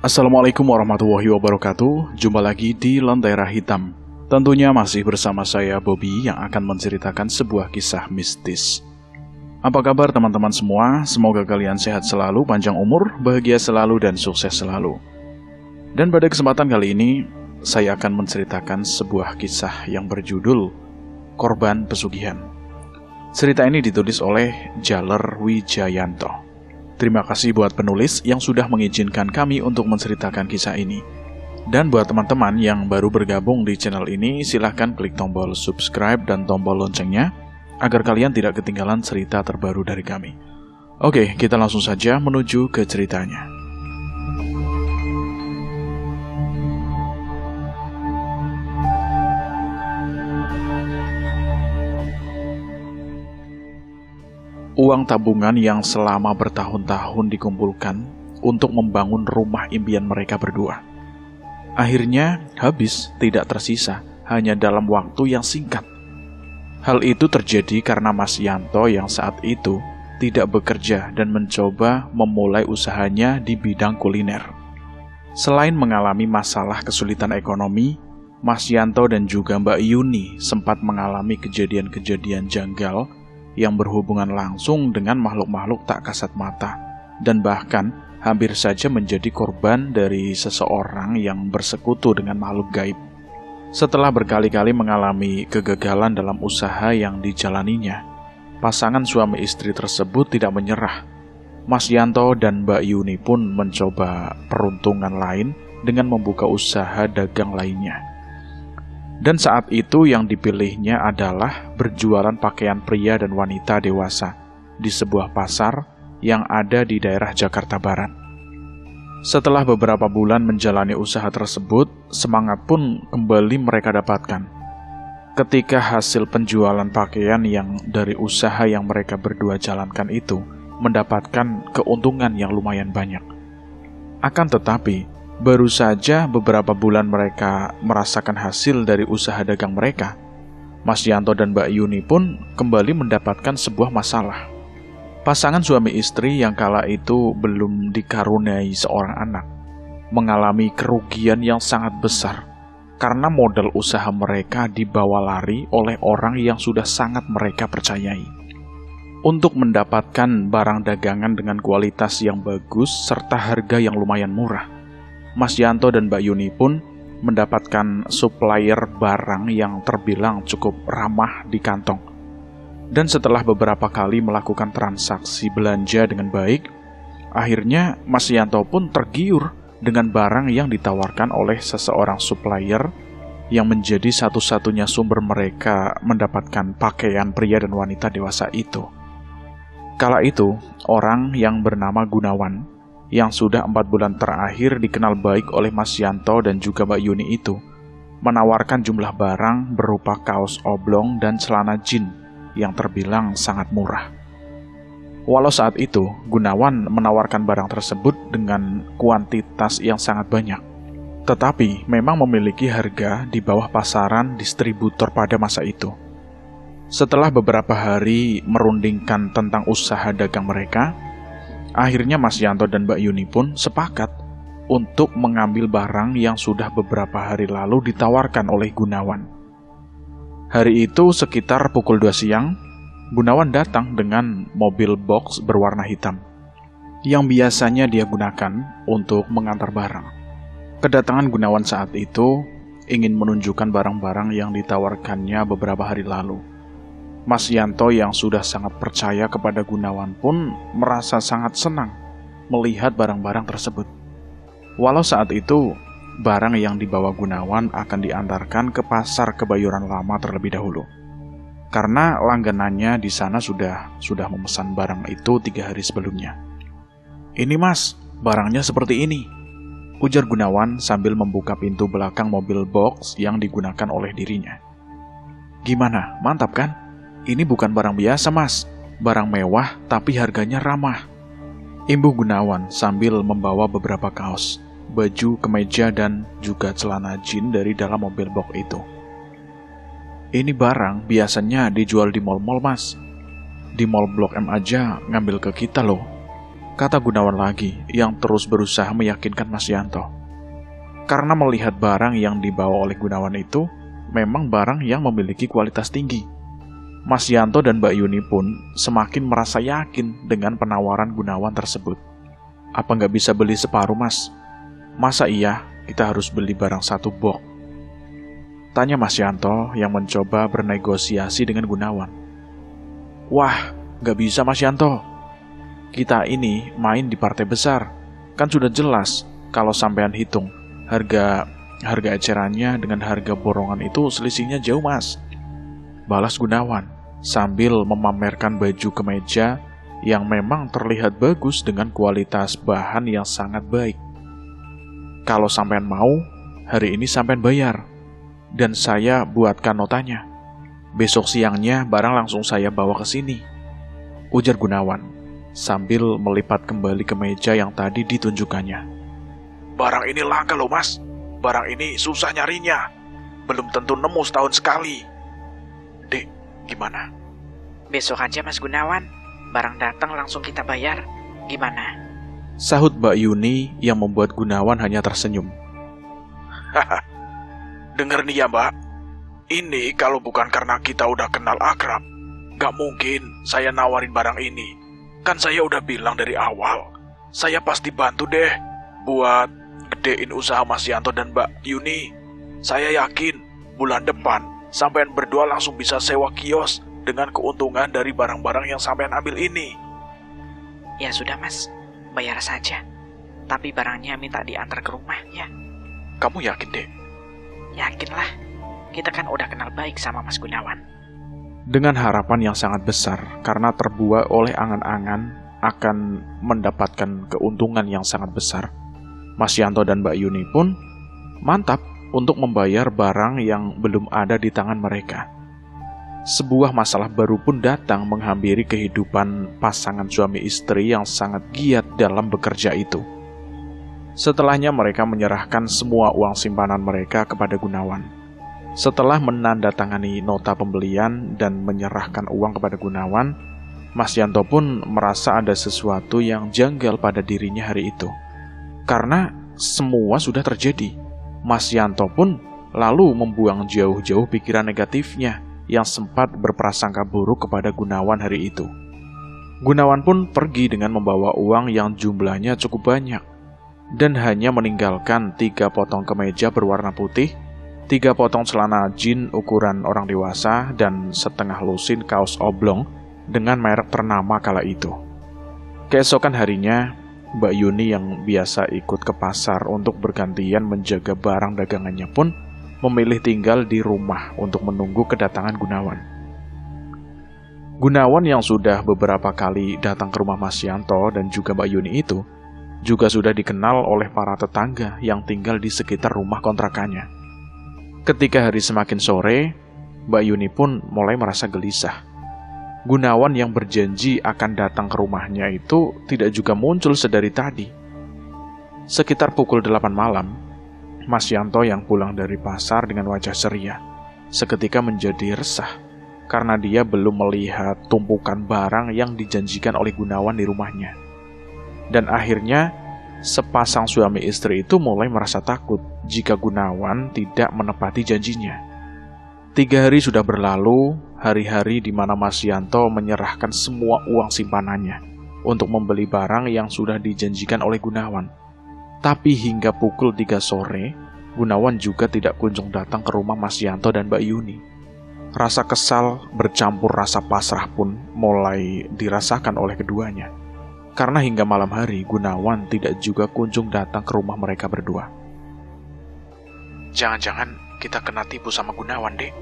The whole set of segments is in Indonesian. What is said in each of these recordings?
Assalamualaikum warahmatullahi wabarakatuh. Jumpa lagi di Lentera Hitam. Tentunya masih bersama saya Bobby yang akan menceritakan sebuah kisah mistis. Apa kabar teman-teman semua? Semoga kalian sehat selalu, panjang umur, bahagia selalu, dan sukses selalu. Dan pada kesempatan kali ini, saya akan menceritakan sebuah kisah yang berjudul Korban Pesugihan. Cerita ini ditulis oleh Jaler Wijayanto. Terima kasih buat penulis yang sudah mengizinkan kami untuk menceritakan kisah ini. Dan buat teman-teman yang baru bergabung di channel ini, silahkan klik tombol subscribe dan tombol loncengnya agar kalian tidak ketinggalan cerita terbaru dari kami. Oke, kita langsung saja menuju ke ceritanya. Uang tabungan yang selama bertahun-tahun dikumpulkan untuk membangun rumah impian mereka berdua. Akhirnya habis, tidak tersisa, hanya dalam waktu yang singkat. Hal itu terjadi karena Mas Yanto yang saat itu tidak bekerja dan mencoba memulai usahanya di bidang kuliner. Selain mengalami masalah kesulitan ekonomi, Mas Yanto dan juga Mbak Yuni sempat mengalami kejadian-kejadian janggal yang berhubungan langsung dengan makhluk-makhluk tak kasat mata, dan bahkan hampir saja menjadi korban dari seseorang yang bersekutu dengan makhluk gaib. Setelah berkali-kali mengalami kegagalan dalam usaha yang dijalaninya, pasangan suami istri tersebut tidak menyerah. Mas Yanto dan Mbak Yuni pun mencoba peruntungan lain dengan membuka usaha dagang lainnya. Dan saat itu yang dipilihnya adalah berjualan pakaian pria dan wanita dewasa di sebuah pasar yang ada di daerah Jakarta Barat. Setelah beberapa bulan menjalani usaha tersebut, semangat pun kembali mereka dapatkan. Ketika hasil penjualan pakaian yang dari usaha yang mereka berdua jalankan itu mendapatkan keuntungan yang lumayan banyak. Akan tetapi, baru saja beberapa bulan mereka merasakan hasil dari usaha dagang mereka, Mas Yanto dan Mbak Yuni pun kembali mendapatkan sebuah masalah. Pasangan suami istri yang kala itu belum dikaruniai seorang anak, mengalami kerugian yang sangat besar karena modal usaha mereka dibawa lari oleh orang yang sudah sangat mereka percayai. Untuk mendapatkan barang dagangan dengan kualitas yang bagus serta harga yang lumayan murah, Mas Yanto dan Mbak Yuni pun mendapatkan supplier barang yang terbilang cukup ramah di kantong. Dan setelah beberapa kali melakukan transaksi belanja dengan baik, akhirnya Mas Yanto pun tergiur dengan barang yang ditawarkan oleh seseorang supplier yang menjadi satu-satunya sumber mereka mendapatkan pakaian pria dan wanita dewasa itu. Kala itu, orang yang bernama Gunawan yang sudah 4 bulan terakhir dikenal baik oleh Mas Yanto dan juga Mbak Yuni itu, menawarkan jumlah barang berupa kaos oblong dan celana jin yang terbilang sangat murah. Walau saat itu, Gunawan menawarkan barang tersebut dengan kuantitas yang sangat banyak, tetapi memang memiliki harga di bawah pasaran distributor pada masa itu. Setelah beberapa hari merundingkan tentang usaha dagang mereka, akhirnya Mas Yanto dan Mbak Yuni pun sepakat untuk mengambil barang yang sudah beberapa hari lalu ditawarkan oleh Gunawan. Hari itu sekitar pukul 2 siang, Gunawan datang dengan mobil box berwarna hitam yang biasanya dia gunakan untuk mengantar barang. Kedatangan Gunawan saat itu ingin menunjukkan barang-barang yang ditawarkannya beberapa hari lalu. Mas Yanto yang sudah sangat percaya kepada Gunawan pun merasa sangat senang melihat barang-barang tersebut. Walau saat itu, barang yang dibawa Gunawan akan diantarkan ke pasar Kebayoran Lama terlebih dahulu. Karena langganannya di sana sudah memesan barang itu 3 hari sebelumnya. "Ini mas, barangnya seperti ini," ujar Gunawan sambil membuka pintu belakang mobil box yang digunakan oleh dirinya. "Gimana, mantap kan? Ini bukan barang biasa mas, barang mewah tapi harganya ramah," imbuh Gunawan sambil membawa beberapa kaos, baju, kemeja, dan juga celana jin dari dalam mobil box itu. "Ini barang biasanya dijual di mal-mal mas, di mall Blok M aja ngambil ke kita loh," kata Gunawan lagi yang terus berusaha meyakinkan Mas Yanto. Karena melihat barang yang dibawa oleh Gunawan itu memang barang yang memiliki kualitas tinggi. Mas Yanto dan Mbak Yuni pun semakin merasa yakin dengan penawaran Gunawan tersebut. Apa nggak bisa beli separuh, Mas? Masa iya kita harus beli barang satu box? Tanya Mas Yanto yang mencoba bernegosiasi dengan Gunawan. Wah, nggak bisa Mas Yanto. Kita ini main di partai besar. Kan sudah jelas kalau sampean hitung harga ecerannya dengan harga borongan itu selisihnya jauh, Mas. Balas Gunawan sambil memamerkan baju kemeja yang memang terlihat bagus dengan kualitas bahan yang sangat baik. Kalau sampean mau, hari ini sampean bayar, dan saya buatkan notanya. Besok siangnya barang langsung saya bawa ke sini, ujar Gunawan, sambil melipat kembali kemeja yang tadi ditunjukkannya. Barang ini langka loh, Mas. Barang ini susah nyarinya. Belum tentu nemu setahun sekali. Dek, gimana? Besok aja Mas Gunawan. Barang datang langsung kita bayar. Gimana? Sahut Mbak Yuni yang membuat Gunawan hanya tersenyum. Haha, denger nih ya Mbak. Ini kalau bukan karena kita udah kenal akrab, gak mungkin saya nawarin barang ini. Kan saya udah bilang dari awal, saya pasti bantu deh buat gedein usaha Mas Yanto dan Mbak Yuni. Saya yakin bulan depan sampean berdua langsung bisa sewa kios dengan keuntungan dari barang-barang yang sampean ambil ini. Ya sudah Mas, bayar saja. Tapi barangnya minta diantar ke rumah ya. Kamu yakin, Dek? Yakinlah, kita kan udah kenal baik sama Mas Gunawan. Dengan harapan yang sangat besar karena terbuai oleh angan-angan akan mendapatkan keuntungan yang sangat besar, Mas Yanto dan Mbak Yuni pun mantap untuk membayar barang yang belum ada di tangan mereka. Sebuah masalah baru pun datang menghampiri kehidupan pasangan suami istri yang sangat giat dalam bekerja itu. Setelahnya mereka menyerahkan semua uang simpanan mereka kepada Gunawan. Setelah menandatangani nota pembelian dan menyerahkan uang kepada Gunawan, Mas Yanto pun merasa ada sesuatu yang janggal pada dirinya hari itu. Karena semua sudah terjadi, Mas Yanto pun lalu membuang jauh-jauh pikiran negatifnya yang sempat berprasangka buruk kepada Gunawan hari itu. Gunawan pun pergi dengan membawa uang yang jumlahnya cukup banyak, dan hanya meninggalkan 3 potong kemeja berwarna putih, 3 potong celana jeans ukuran orang dewasa, dan setengah lusin kaos oblong dengan merek ternama kala itu. Keesokan harinya, Mbak Yuni yang biasa ikut ke pasar untuk bergantian menjaga barang dagangannya pun memilih tinggal di rumah untuk menunggu kedatangan Gunawan. Gunawan yang sudah beberapa kali datang ke rumah Mas Yanto dan juga Mbak Yuni itu juga sudah dikenal oleh para tetangga yang tinggal di sekitar rumah kontrakannya. Ketika hari semakin sore, Mbak Yuni pun mulai merasa gelisah. Gunawan yang berjanji akan datang ke rumahnya itu tidak juga muncul sedari tadi. Sekitar pukul 8 malam, Mas Yanto yang pulang dari pasar dengan wajah ceria seketika menjadi resah karena dia belum melihat tumpukan barang yang dijanjikan oleh Gunawan di rumahnya. Dan akhirnya, sepasang suami istri itu mulai merasa takut jika Gunawan tidak menepati janjinya. 3 hari sudah berlalu, hari-hari di mana Mas Yanto menyerahkan semua uang simpanannya untuk membeli barang yang sudah dijanjikan oleh Gunawan. Tapi hingga pukul 3 sore, Gunawan juga tidak kunjung datang ke rumah Mas Yanto dan Mbak Yuni. Rasa kesal bercampur rasa pasrah pun mulai dirasakan oleh keduanya. Karena hingga malam hari, Gunawan tidak juga kunjung datang ke rumah mereka berdua. Jangan-jangan kita kena tipu sama Gunawan, Dek.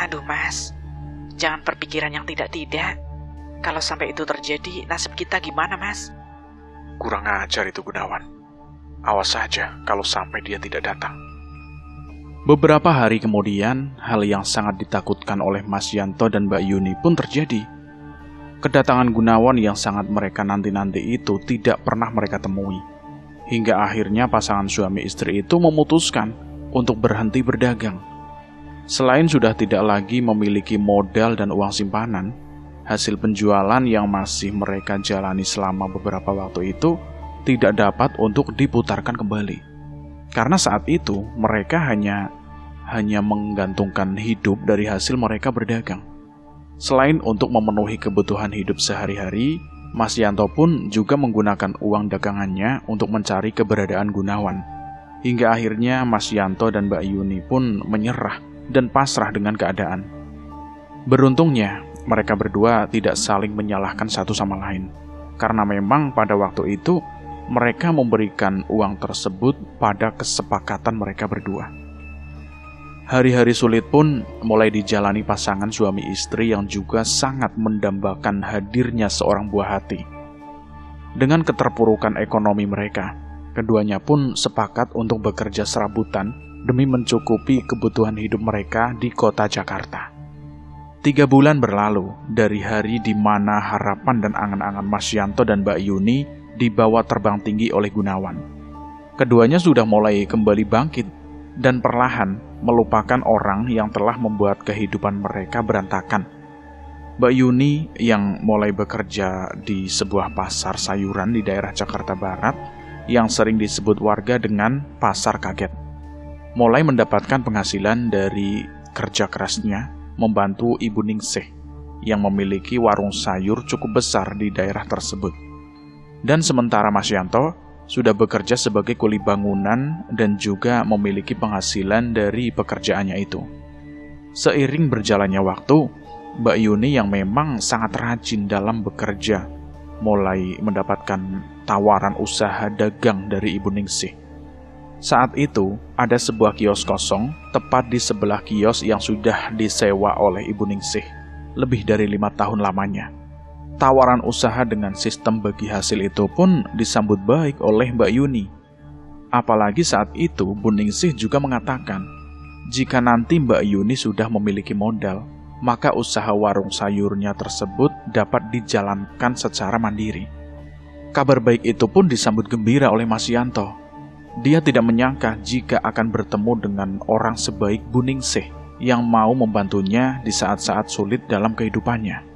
Aduh Mas, jangan berpikiran yang tidak-tidak. Kalau sampai itu terjadi, nasib kita gimana Mas? Kurang ajar itu Gunawan. Awas saja kalau sampai dia tidak datang. Beberapa hari kemudian, hal yang sangat ditakutkan oleh Mas Yanto dan Mbak Yuni pun terjadi. Kedatangan Gunawan yang sangat mereka nanti-nanti itu tidak pernah mereka temui. Hingga akhirnya pasangan suami istri itu memutuskan untuk berhenti berdagang. Selain sudah tidak lagi memiliki modal dan uang simpanan, hasil penjualan yang masih mereka jalani selama beberapa waktu itu tidak dapat untuk diputarkan kembali. Karena saat itu mereka hanya menggantungkan hidup dari hasil mereka berdagang. Selain untuk memenuhi kebutuhan hidup sehari-hari, Mas Yanto pun juga menggunakan uang dagangannya untuk mencari keberadaan Gunawan. Hingga akhirnya Mas Yanto dan Mbak Yuni pun menyerah dan pasrah dengan keadaan. Beruntungnya, mereka berdua tidak saling menyalahkan satu sama lain. Karena memang pada waktu itu, mereka memberikan uang tersebut pada kesepakatan mereka berdua. Hari-hari sulit pun mulai dijalani pasangan suami istri yang juga sangat mendambakan hadirnya seorang buah hati. Dengan keterpurukan ekonomi mereka, keduanya pun sepakat untuk bekerja serabutan demi mencukupi kebutuhan hidup mereka di kota Jakarta. 3 bulan berlalu dari hari di mana harapan dan angan-angan Mas Yanto dan Mbak Yuni dibawa terbang tinggi oleh Gunawan. Keduanya sudah mulai kembali bangkit dan perlahan melupakan orang yang telah membuat kehidupan mereka berantakan. Mbak Yuni yang mulai bekerja di sebuah pasar sayuran di daerah Jakarta Barat yang sering disebut warga dengan pasar kaget, mulai mendapatkan penghasilan dari kerja kerasnya membantu Ibu Ningsih yang memiliki warung sayur cukup besar di daerah tersebut. Dan sementara Mas Yanto sudah bekerja sebagai kuli bangunan dan juga memiliki penghasilan dari pekerjaannya itu. Seiring berjalannya waktu, Mbak Yuni yang memang sangat rajin dalam bekerja mulai mendapatkan tawaran usaha dagang dari Ibu Ningsih. Saat itu, ada sebuah kios kosong tepat di sebelah kios yang sudah disewa oleh Ibu Ningsih lebih dari 5 tahun lamanya. Tawaran usaha dengan sistem bagi hasil itu pun disambut baik oleh Mbak Yuni. Apalagi saat itu Bu Ningsih juga mengatakan, jika nanti Mbak Yuni sudah memiliki modal, maka usaha warung sayurnya tersebut dapat dijalankan secara mandiri. Kabar baik itu pun disambut gembira oleh Mas Yanto. Dia tidak menyangka jika akan bertemu dengan orang sebaik Bu Ningsih yang mau membantunya di saat-saat sulit dalam kehidupannya.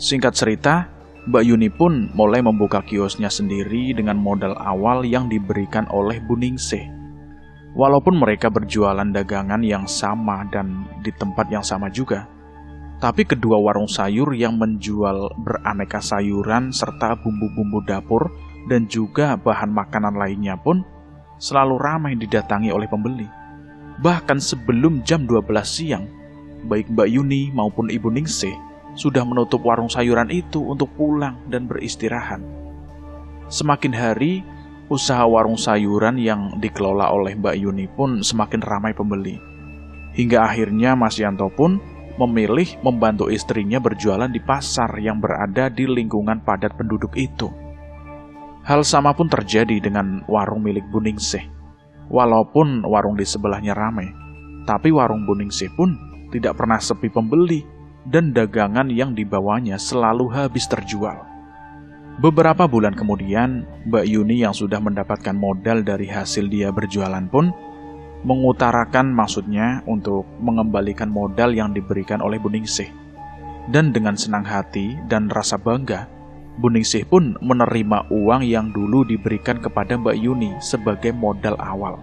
Singkat cerita, Mbak Yuni pun mulai membuka kiosnya sendiri dengan modal awal yang diberikan oleh Bu Ningsih. Walaupun mereka berjualan dagangan yang sama dan di tempat yang sama juga, tapi kedua warung sayur yang menjual beraneka sayuran serta bumbu-bumbu dapur dan juga bahan makanan lainnya pun selalu ramai didatangi oleh pembeli. Bahkan sebelum jam 12 siang, baik Mbak Yuni maupun Ibu Ningsih sudah menutup warung sayuran itu untuk pulang dan beristirahat. Semakin hari, usaha warung sayuran yang dikelola oleh Mbak Yuni pun semakin ramai pembeli. Hingga akhirnya Mas Yanto pun memilih membantu istrinya berjualan di pasar yang berada di lingkungan padat penduduk itu. Hal sama pun terjadi dengan warung milik Bu Ningsih. Walaupun warung di sebelahnya ramai, tapi warung Bu Ningsih pun tidak pernah sepi pembeli dan dagangan yang dibawanya selalu habis terjual. Beberapa bulan kemudian, Mbak Yuni yang sudah mendapatkan modal dari hasil dia berjualan pun mengutarakan maksudnya untuk mengembalikan modal yang diberikan oleh Bu Ningsih. Dan dengan senang hati dan rasa bangga, Bu Ningsih pun menerima uang yang dulu diberikan kepada Mbak Yuni sebagai modal awal.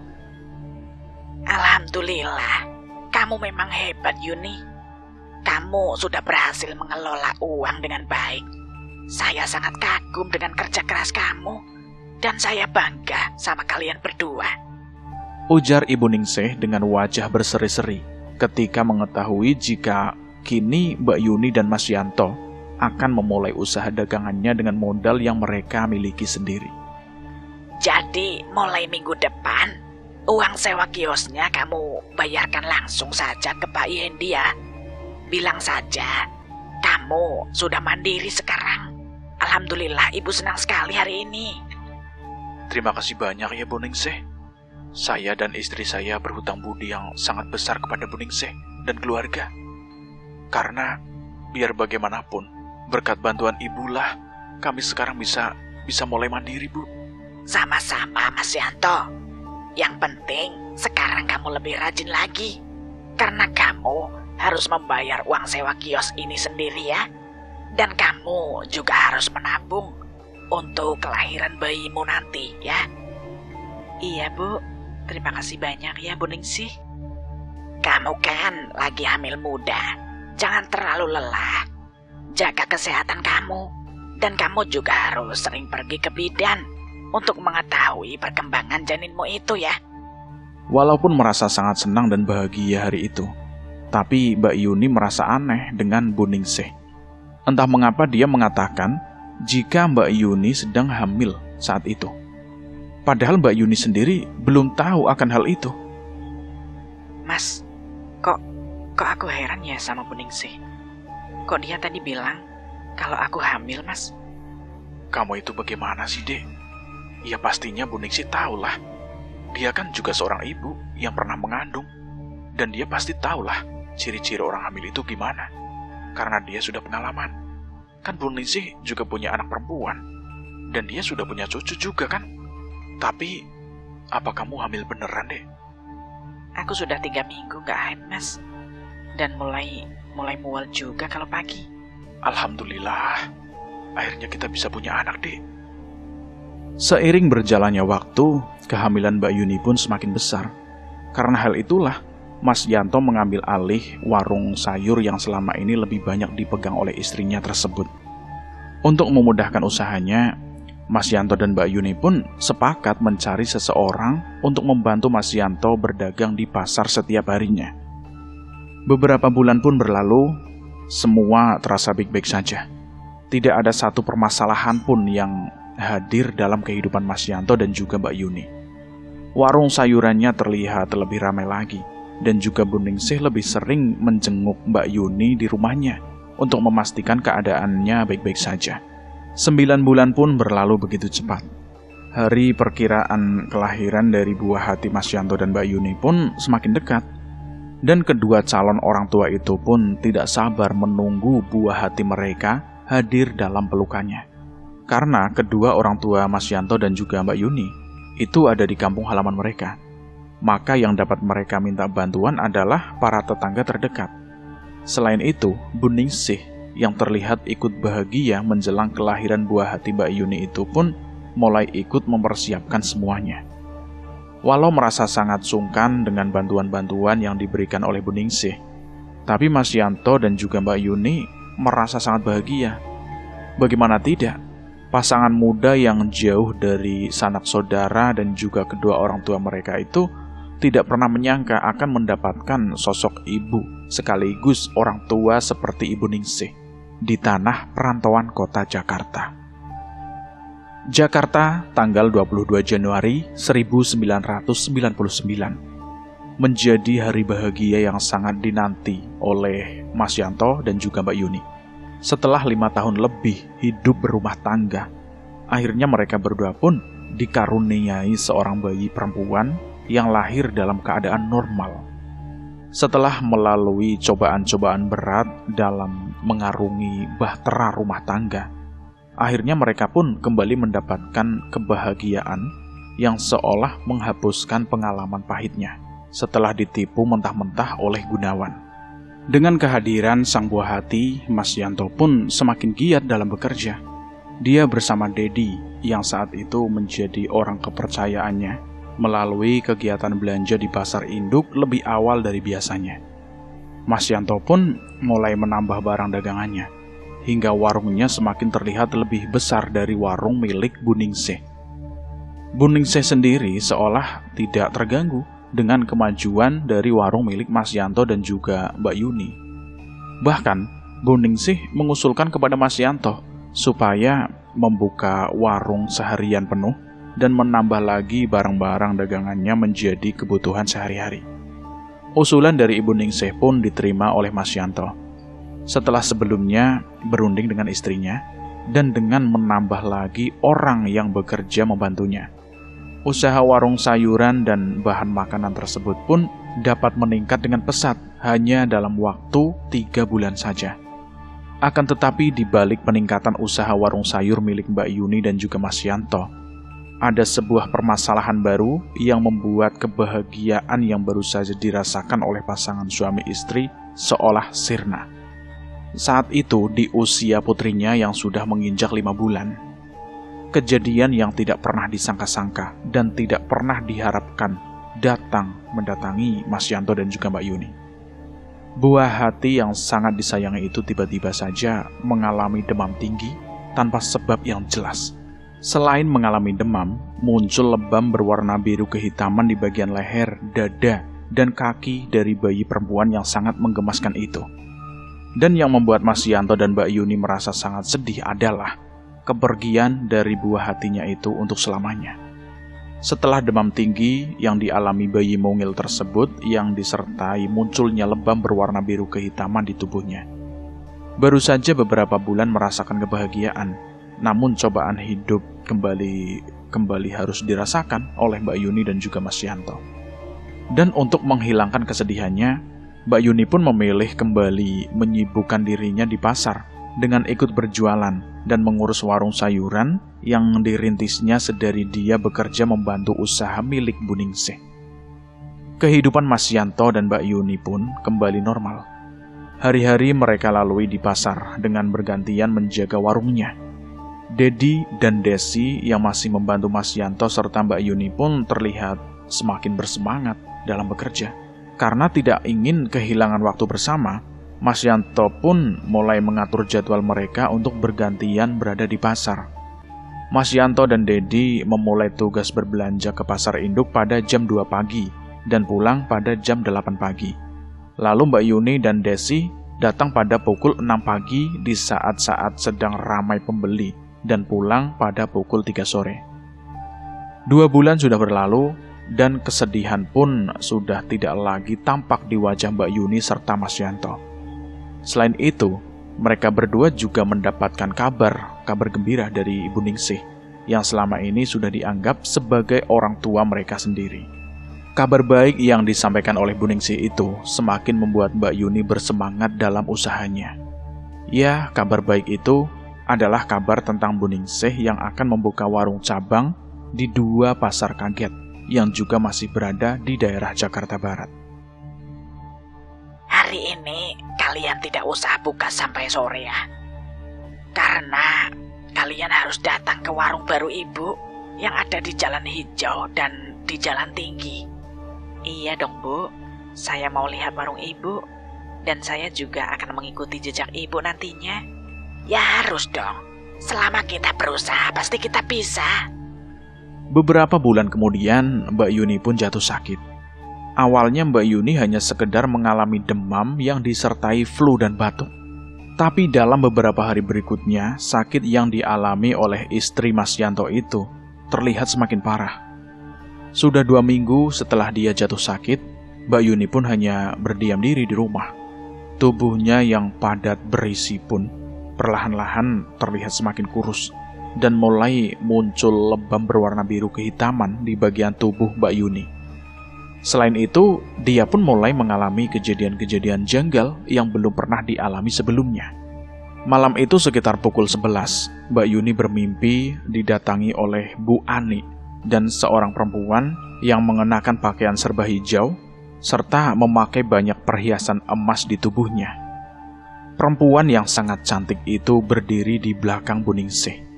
Alhamdulillah, kamu memang hebat, Yuni. Kamu sudah berhasil mengelola uang dengan baik. Saya sangat kagum dengan kerja keras kamu, dan saya bangga sama kalian berdua, ujar Ibu Ningsih dengan wajah berseri-seri ketika mengetahui jika kini Mbak Yuni dan Mas Yanto akan memulai usaha dagangannya dengan modal yang mereka miliki sendiri. Jadi mulai minggu depan, uang sewa kiosnya kamu bayarkan langsung saja ke Pak Yendi ya. Bilang saja, kamu sudah mandiri sekarang. Alhamdulillah, Ibu senang sekali hari ini. Terima kasih banyak ya Bu Ningsih. Saya dan istri saya berhutang budi yang sangat besar kepada Bu Ningsih dan keluarga. Karena biar bagaimanapun, berkat bantuan Ibulah, kami sekarang bisa mulai mandiri, Bu. Sama-sama, Mas Yanto. Yang penting, sekarang kamu lebih rajin lagi. Karena kamu harus membayar uang sewa kios ini sendiri ya. Dan kamu juga harus menabung untuk kelahiran bayimu nanti, ya. Iya, Bu. Terima kasih banyak ya, Bu Ningsih. Kamu kan lagi hamil muda. Jangan terlalu lelah. Jaga kesehatan kamu. Dan kamu juga harus sering pergi ke bidan untuk mengetahui perkembangan janinmu itu, ya. Walaupun merasa sangat senang dan bahagia hari itu, tapi Mbak Yuni merasa aneh dengan Bu Ningsih. Entah mengapa dia mengatakan jika Mbak Yuni sedang hamil saat itu. Padahal Mbak Yuni sendiri belum tahu akan hal itu. Mas, kok aku heran ya sama Bu Ningsih. Kok dia tadi bilang kalau aku hamil, Mas? Kamu itu bagaimana sih, Dek? Ya pastinya Bu Ningsih tahulah. Dia kan juga seorang ibu yang pernah mengandung. Dan dia pasti tahulah ciri-ciri orang hamil itu gimana. Karena dia sudah pengalaman. Kan Bu Ningsih juga punya anak perempuan. Dan dia sudah punya cucu juga kan? Tapi, apa kamu hamil beneran, Dek? Aku sudah 3 minggu gak haid, Mas. Dan mulai mual juga kalau pagi. Alhamdulillah, akhirnya kita bisa punya anak, Dek. Seiring berjalannya waktu, kehamilan Mbak Yuni pun semakin besar. Karena hal itulah, Mas Yanto mengambil alih warung sayur yang selama ini lebih banyak dipegang oleh istrinya tersebut. Untuk memudahkan usahanya, Mas Yanto dan Mbak Yuni pun sepakat mencari seseorang untuk membantu Mas Yanto berdagang di pasar setiap harinya. Beberapa bulan pun berlalu, semua terasa baik-baik saja. Tidak ada satu permasalahan pun yang hadir dalam kehidupan Mas Yanto dan juga Mbak Yuni. Warung sayurannya terlihat lebih ramai lagi, dan juga Bu Ningsih lebih sering menjenguk Mbak Yuni di rumahnya untuk memastikan keadaannya baik-baik saja. 9 bulan pun berlalu begitu cepat. Hari perkiraan kelahiran dari buah hati Mas Yanto dan Mbak Yuni pun semakin dekat. Dan kedua calon orang tua itu pun tidak sabar menunggu buah hati mereka hadir dalam pelukannya. Karena kedua orang tua Mas Yanto dan juga Mbak Yuni itu ada di kampung halaman mereka. Maka yang dapat mereka minta bantuan adalah para tetangga terdekat. Selain itu, Bu Ningsih yang terlihat ikut bahagia menjelang kelahiran buah hati Mbak Yuni itu pun mulai ikut mempersiapkan semuanya. Walau merasa sangat sungkan dengan bantuan-bantuan yang diberikan oleh Bu Ningsih, tapi Mas Yanto dan juga Mbak Yuni merasa sangat bahagia. Bagaimana tidak, pasangan muda yang jauh dari sanak saudara dan juga kedua orang tua mereka itu tidak pernah menyangka akan mendapatkan sosok ibu sekaligus orang tua seperti Ibu Ningsih di tanah perantauan kota Jakarta. Jakarta, tanggal 22 Januari 1999, menjadi hari bahagia yang sangat dinanti oleh Mas Yanto dan juga Mbak Yuni. Setelah 5 tahun lebih hidup berumah tangga, akhirnya mereka berdua pun dikaruniai seorang bayi perempuan yang lahir dalam keadaan normal. Setelah melalui cobaan-cobaan berat dalam mengarungi bahtera rumah tangga, akhirnya mereka pun kembali mendapatkan kebahagiaan yang seolah menghapuskan pengalaman pahitnya setelah ditipu mentah-mentah oleh Gunawan. Dengan kehadiran sang buah hati, Mas Yanto pun semakin giat dalam bekerja. Dia bersama Dedi yang saat itu menjadi orang kepercayaannya melalui kegiatan belanja di pasar induk lebih awal dari biasanya. Mas Yanto pun mulai menambah barang dagangannya, hingga warungnya semakin terlihat lebih besar dari warung milik Bu Ningsih. Bu Ningsih sendiri seolah tidak terganggu dengan kemajuan dari warung milik Mas Yanto dan juga Mbak Yuni. Bahkan, Bu Ningsih mengusulkan kepada Mas Yanto supaya membuka warung seharian penuh dan menambah lagi barang-barang dagangannya menjadi kebutuhan sehari-hari. Usulan dari Ibu Ningsih pun diterima oleh Mas Yanto. Setelah sebelumnya berunding dengan istrinya dan dengan menambah lagi orang yang bekerja membantunya, usaha warung sayuran dan bahan makanan tersebut pun dapat meningkat dengan pesat hanya dalam waktu 3 bulan saja. Akan tetapi di balik peningkatan usaha warung sayur milik Mbak Yuni dan juga Mas Yanto, ada sebuah permasalahan baru yang membuat kebahagiaan yang baru saja dirasakan oleh pasangan suami istri seolah sirna. Saat itu di usia putrinya yang sudah menginjak 5 bulan. Kejadian yang tidak pernah disangka-sangka dan tidak pernah diharapkan datang mendatangi Mas Yanto dan juga Mbak Yuni. Buah hati yang sangat disayangi itu tiba-tiba saja mengalami demam tinggi tanpa sebab yang jelas. Selain mengalami demam, muncul lebam berwarna biru kehitaman di bagian leher, dada, dan kaki dari bayi perempuan yang sangat menggemaskan itu. Dan yang membuat Mas Yanto dan Mbak Yuni merasa sangat sedih adalah kepergian dari buah hatinya itu untuk selamanya. Setelah demam tinggi yang dialami bayi mungil tersebut yang disertai munculnya lebam berwarna biru kehitaman di tubuhnya. Baru saja beberapa bulan merasakan kebahagiaan, namun cobaan hidup kembali harus dirasakan oleh Mbak Yuni dan juga Mas Yanto. Dan untuk menghilangkan kesedihannya, Mbak Yuni pun memilih kembali menyibukkan dirinya di pasar dengan ikut berjualan dan mengurus warung sayuran yang dirintisnya sedari dia bekerja membantu usaha milik Bu Ningsih. Kehidupan Mas Yanto dan Mbak Yuni pun kembali normal. Hari-hari mereka lalui di pasar dengan bergantian menjaga warungnya. Dedi dan Desi yang masih membantu Mas Yanto serta Mbak Yuni pun terlihat semakin bersemangat dalam bekerja. Karena tidak ingin kehilangan waktu bersama, Mas Yanto pun mulai mengatur jadwal mereka untuk bergantian berada di pasar. Mas Yanto dan Dedi memulai tugas berbelanja ke pasar induk pada jam 2 pagi dan pulang pada jam 8 pagi. Lalu Mbak Yuni dan Desi datang pada pukul 6 pagi di saat-saat sedang ramai pembeli dan pulang pada pukul 3 sore. 2 bulan sudah berlalu dan kesedihan pun sudah tidak lagi tampak di wajah Mbak Yuni serta Mas Yanto. Selain itu, mereka berdua juga mendapatkan kabar gembira dari Ibu Ningsih yang selama ini sudah dianggap sebagai orang tua mereka sendiri. Kabar baik yang disampaikan oleh Bu Ningsih itu semakin membuat Mbak Yuni bersemangat dalam usahanya. Ya, kabar baik itu adalah kabar tentang Bu Ningsih yang akan membuka warung cabang di 2 pasar kaget yang juga masih berada di daerah Jakarta Barat. Hari ini kalian tidak usah buka sampai sore ya. Karena kalian harus datang ke warung baru Ibu yang ada di Jalan Hijau dan di Jalan Tinggi. Iya dong Bu, saya mau lihat warung Ibu dan saya juga akan mengikuti jejak Ibu nantinya. Ya harus dong, selama kita berusaha pasti kita bisa. Beberapa bulan kemudian, Mbak Yuni pun jatuh sakit. Awalnya Mbak Yuni hanya sekedar mengalami demam yang disertai flu dan batuk. Tapi dalam beberapa hari berikutnya, sakit yang dialami oleh istri Mas Yanto itu terlihat semakin parah. Sudah 2 minggu setelah dia jatuh sakit, Mbak Yuni pun hanya berdiam diri di rumah. Tubuhnya yang padat berisi pun perlahan-lahan terlihat semakin kurus. Dan mulai muncul lebam berwarna biru kehitaman di bagian tubuh Mbak Yuni. Selain itu, dia pun mulai mengalami kejadian-kejadian janggal yang belum pernah dialami sebelumnya. Malam itu sekitar pukul 11, Mbak Yuni bermimpi didatangi oleh Bu Ani dan seorang perempuan yang mengenakan pakaian serba hijau serta memakai banyak perhiasan emas di tubuhnya. Perempuan yang sangat cantik itu berdiri di belakang Bu Ningsih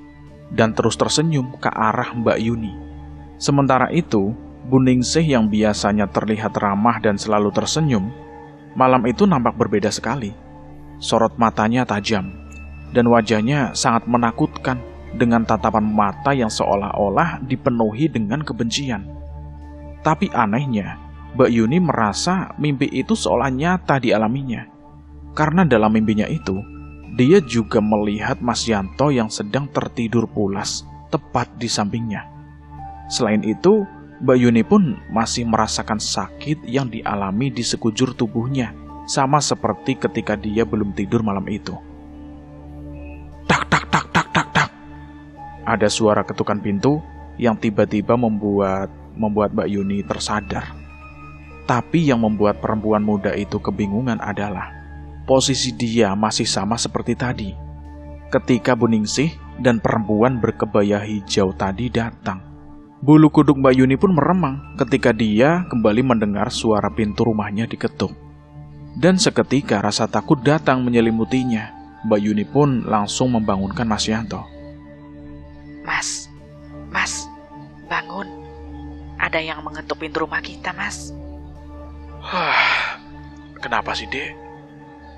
dan terus tersenyum ke arah Mbak Yuni. Sementara itu, Bu Ningsih yang biasanya terlihat ramah dan selalu tersenyum, malam itu nampak berbeda sekali. Sorot matanya tajam, dan wajahnya sangat menakutkan dengan tatapan mata yang seolah-olah dipenuhi dengan kebencian. Tapi anehnya, Mbak Yuni merasa mimpi itu seolah nyata dialaminya. Karena dalam mimpinya itu, dia juga melihat Mas Yanto yang sedang tertidur pulas tepat di sampingnya. Selain itu, Mbak Yuni pun masih merasakan sakit yang dialami di sekujur tubuhnya, sama seperti ketika dia belum tidur malam itu. Tak tak tak tak tak tak. Ada suara ketukan pintu yang tiba-tiba membuat Mbak Yuni tersadar. Tapi yang membuat perempuan muda itu kebingungan adalah posisi dia masih sama seperti tadi. Ketika Bu Ningsih dan perempuan berkebaya hijau tadi datang, bulu kuduk Mbak Yuni pun meremang ketika dia kembali mendengar suara pintu rumahnya diketuk. Dan seketika rasa takut datang menyelimutinya. Mbak Yuni pun langsung membangunkan Mas Yanto. Mas, bangun. Ada yang mengetuk pintu rumah kita, Mas. Kenapa sih, Dek?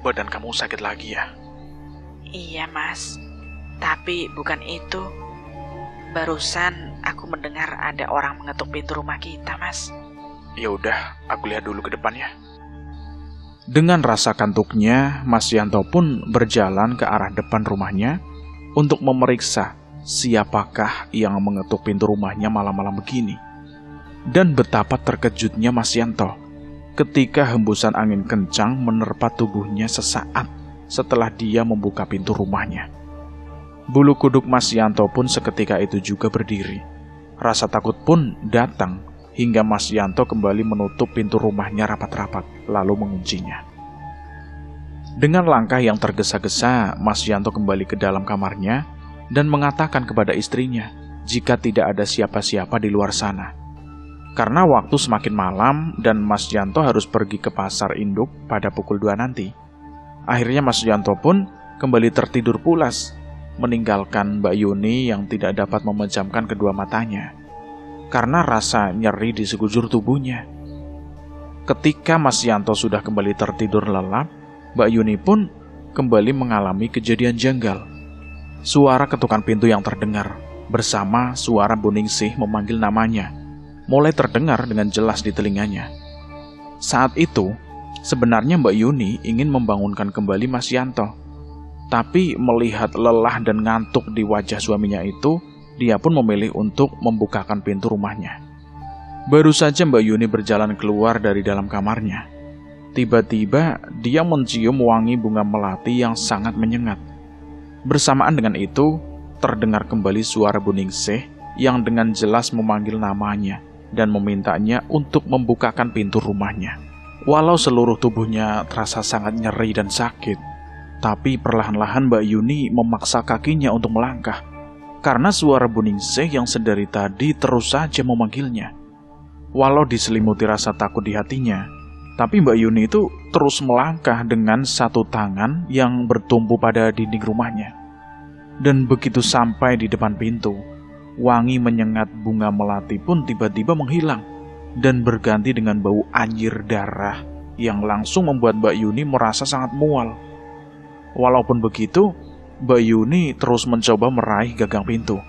Badan kamu sakit lagi ya? Iya, Mas. Tapi bukan itu. Barusan aku mendengar ada orang mengetuk pintu rumah kita, Mas. Ya udah, aku lihat dulu ke depan ya. Dengan rasa kantuknya, Mas Yanto pun berjalan ke arah depan rumahnya untuk memeriksa siapakah yang mengetuk pintu rumahnya malam-malam begini. Dan betapa terkejutnya Mas Yanto ketika hembusan angin kencang menerpa tubuhnya sesaat setelah dia membuka pintu rumahnya. Bulu kuduk Mas Yanto pun seketika itu juga berdiri. Rasa takut pun datang hingga Mas Yanto kembali menutup pintu rumahnya rapat-rapat, lalu menguncinya. Dengan langkah yang tergesa-gesa, Mas Yanto kembali ke dalam kamarnya dan mengatakan kepada istrinya jika tidak ada siapa-siapa di luar sana. Karena waktu semakin malam dan Mas Yanto harus pergi ke pasar induk pada pukul 2 nanti. Akhirnya Mas Yanto pun kembali tertidur pulas, meninggalkan Mbak Yuni yang tidak dapat memejamkan kedua matanya karena rasa nyeri di sekujur tubuhnya. Ketika Mas Yanto sudah kembali tertidur lelap, Mbak Yuni pun kembali mengalami kejadian janggal. Suara ketukan pintu yang terdengar bersama suara Bu Ningsih memanggil namanya mulai terdengar dengan jelas di telinganya. Saat itu, sebenarnya Mbak Yuni ingin membangunkan kembali Mas Yanto. Tapi melihat lelah dan ngantuk di wajah suaminya itu, dia pun memilih untuk membukakan pintu rumahnya. Baru saja Mbak Yuni berjalan keluar dari dalam kamarnya, tiba-tiba dia mencium wangi bunga melati yang sangat menyengat. Bersamaan dengan itu, terdengar kembali suara Bu Ningsih yang dengan jelas memanggil namanya dan memintanya untuk membukakan pintu rumahnya. Walau seluruh tubuhnya terasa sangat nyeri dan sakit, tapi perlahan-lahan Mbak Yuni memaksa kakinya untuk melangkah, karena suara Bu Ningsih yang sedari tadi terus saja memanggilnya. Walau diselimuti rasa takut di hatinya, tapi Mbak Yuni itu terus melangkah dengan satu tangan yang bertumpu pada dinding rumahnya. Dan begitu sampai di depan pintu, wangi menyengat bunga melati pun tiba-tiba menghilang dan berganti dengan bau anjir darah yang langsung membuat Mbak Yuni merasa sangat mual. Walaupun begitu, Mbak Yuni terus mencoba meraih gagang pintu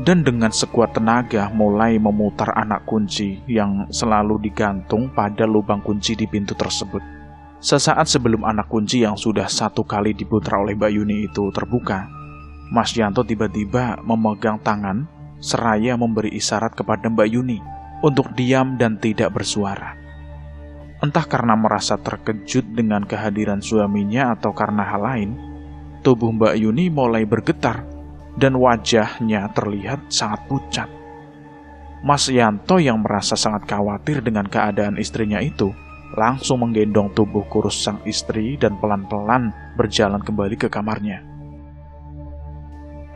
dan dengan sekuat tenaga mulai memutar anak kunci yang selalu digantung pada lubang kunci di pintu tersebut. Sesaat sebelum anak kunci yang sudah 1 kali diputar oleh Mbak Yuni itu terbuka, Mas Yanto tiba-tiba memegang tangan seraya memberi isyarat kepada Mbak Yuni untuk diam dan tidak bersuara. Entah karena merasa terkejut dengan kehadiran suaminya atau karena hal lain, tubuh Mbak Yuni mulai bergetar dan wajahnya terlihat sangat pucat. Mas Yanto yang merasa sangat khawatir dengan keadaan istrinya itu langsung menggendong tubuh kurus sang istri dan pelan-pelan berjalan kembali ke kamarnya.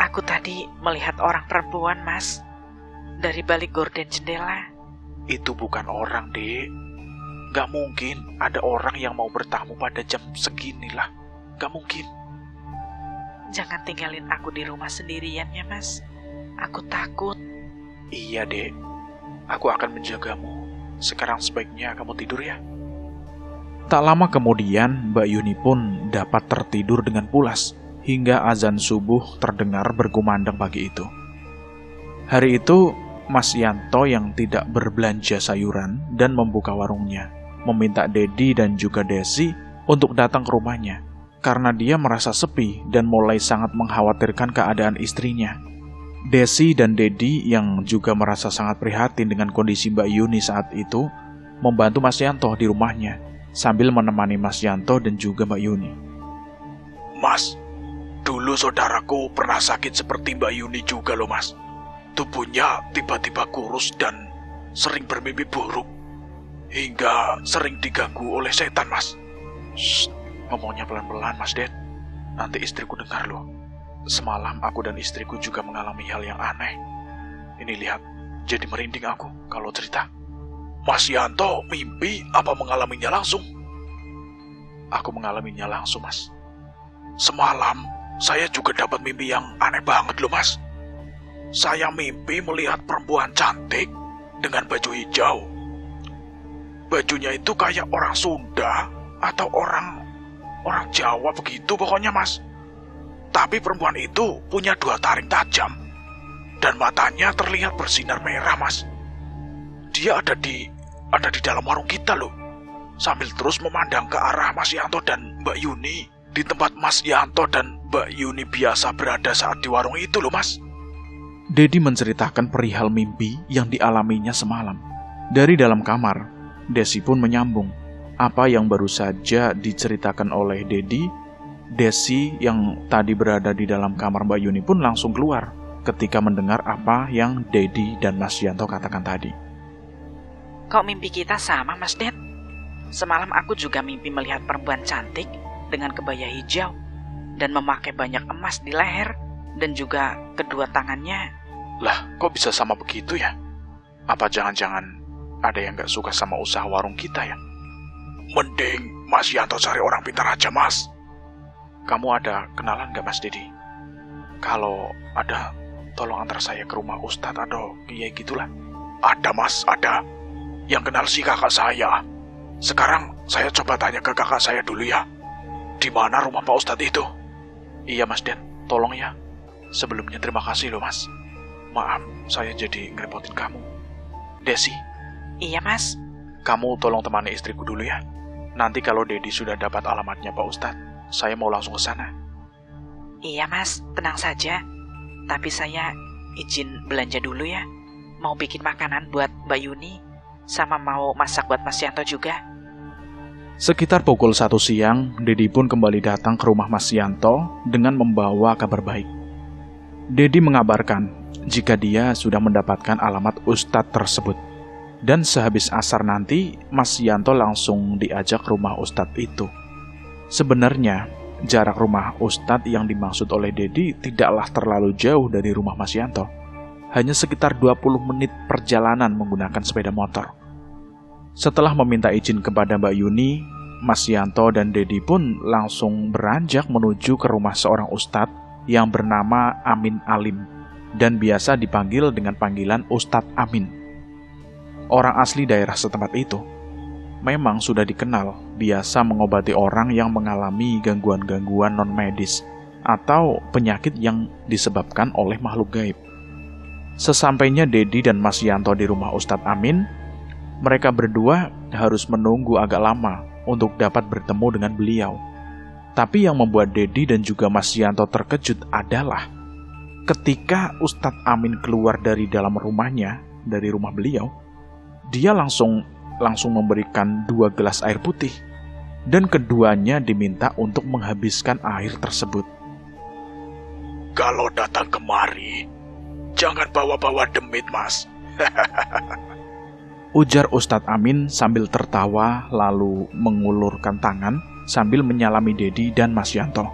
Aku tadi melihat orang perempuan, Mas, dari balik gorden jendela. Itu bukan orang, Dek. Gak mungkin ada orang yang mau bertamu pada jam segini lah. Gak mungkin. Jangan tinggalin aku di rumah sendirian ya, Mas. Aku takut. Iya, Dek. Aku akan menjagamu. Sekarang sebaiknya kamu tidur ya. Tak lama kemudian, Mbak Yuni pun dapat tertidur dengan pulas hingga azan subuh terdengar berkumandang pagi itu. Hari itu, Mas Yanto yang tidak berbelanja sayuran dan membuka warungnya meminta Dedi dan juga Desi untuk datang ke rumahnya karena dia merasa sepi dan mulai sangat mengkhawatirkan keadaan istrinya. Desi dan Dedi yang juga merasa sangat prihatin dengan kondisi Mbak Yuni saat itu membantu Mas Yanto di rumahnya sambil menemani Mas Yanto dan juga Mbak Yuni. Mas, dulu saudaraku pernah sakit seperti Mbak Yuni juga loh, Mas. Tubuhnya tiba-tiba kurus dan sering bermimpi buruk hingga sering diganggu oleh setan, Mas. Shh, ngomongnya pelan-pelan, Mas Den. Nanti istriku dengar loh. Semalam aku dan istriku juga mengalami hal yang aneh. Ini lihat, jadi merinding aku kalau cerita. Mas Yanto mimpi apa mengalaminya langsung? aku mengalaminya langsung, Mas. Semalam, saya juga dapat mimpi yang aneh banget loh, Mas. Saya mimpi melihat perempuan cantik dengan baju hijau. Bajunya itu kayak orang Sunda atau orang Jawa begitu pokoknya, Mas. Tapi perempuan itu punya 2 taring tajam dan matanya terlihat bersinar merah, Mas. Dia ada di dalam warung kita loh, sambil terus memandang ke arah Mas Yanto dan Mbak Yuni, di tempat Mas Yanto dan Mbak Yuni biasa berada saat di warung itu loh, Mas. Dedi menceritakan perihal mimpi yang dialaminya semalam. Dari dalam kamar, Desi pun menyambung apa yang baru saja diceritakan oleh Dedi. Desi yang tadi berada di dalam kamar Mbak Yuni pun langsung keluar ketika mendengar apa yang Dedi dan Mas Yanto katakan tadi. Kok mimpi kita sama, Mas Ded? Semalam aku juga mimpi melihat perempuan cantik dengan kebaya hijau dan memakai banyak emas di leher dan juga kedua tangannya. Lah, kok bisa sama begitu ya? Apa jangan-jangan ada yang gak suka sama usaha warung kita ya? Mending Mas Yanto cari orang pintar aja, Mas. Kamu ada kenalan gak, Mas Dedi? Kalau ada, tolong antar saya ke rumah Ustadz atau kiai gitulah. Ada, Mas, ada. Yang kenal si kakak saya. Sekarang saya coba tanya ke kakak saya dulu ya. Di mana rumah Pak Ustadz itu? Iya, Mas Den, tolong ya. Sebelumnya terima kasih loh, Mas. Maaf, saya jadi ngerepotin kamu. Desi. Iya, Mas. Kamu tolong temani istriku dulu ya. Nanti kalau Dedi sudah dapat alamatnya Pak Ustadz, saya mau langsung ke sana. Iya, Mas, tenang saja. Tapi saya izin belanja dulu ya. Mau bikin makanan buat Mbak Yuni, sama mau masak buat Mas Yanto juga. Sekitar pukul 1 siang, Dedi pun kembali datang ke rumah Mas Yanto dengan membawa kabar baik. Dedi mengabarkan jika dia sudah mendapatkan alamat Ustadz tersebut. Dan sehabis asar nanti, Mas Yanto langsung diajak ke rumah Ustadz itu. Sebenarnya, jarak rumah Ustadz yang dimaksud oleh Dedi tidaklah terlalu jauh dari rumah Mas Yanto. Hanya sekitar 20 menit perjalanan menggunakan sepeda motor. Setelah meminta izin kepada Mbak Yuni, Mas Yanto dan Dedi pun langsung beranjak menuju ke rumah seorang ustadz yang bernama Amin Alim dan biasa dipanggil dengan panggilan Ustadz Amin. Orang asli daerah setempat itu memang sudah dikenal biasa mengobati orang yang mengalami gangguan-gangguan non-medis atau penyakit yang disebabkan oleh makhluk gaib. Sesampainya Dedi dan Mas Yanto di rumah Ustadz Amin, mereka berdua harus menunggu agak lama untuk dapat bertemu dengan beliau. Tapi yang membuat Dedi dan juga Mas Yanto terkejut adalah ketika Ustadz Amin keluar dari dalam rumahnya, dari rumah beliau, dia langsung memberikan 2 gelas air putih dan keduanya diminta untuk menghabiskan air tersebut. Kalau datang kemari, jangan bawa-bawa demit, Mas. Ujar Ustadz Amin sambil tertawa lalu mengulurkan tangan sambil menyalami Dedi dan Mas Yanto.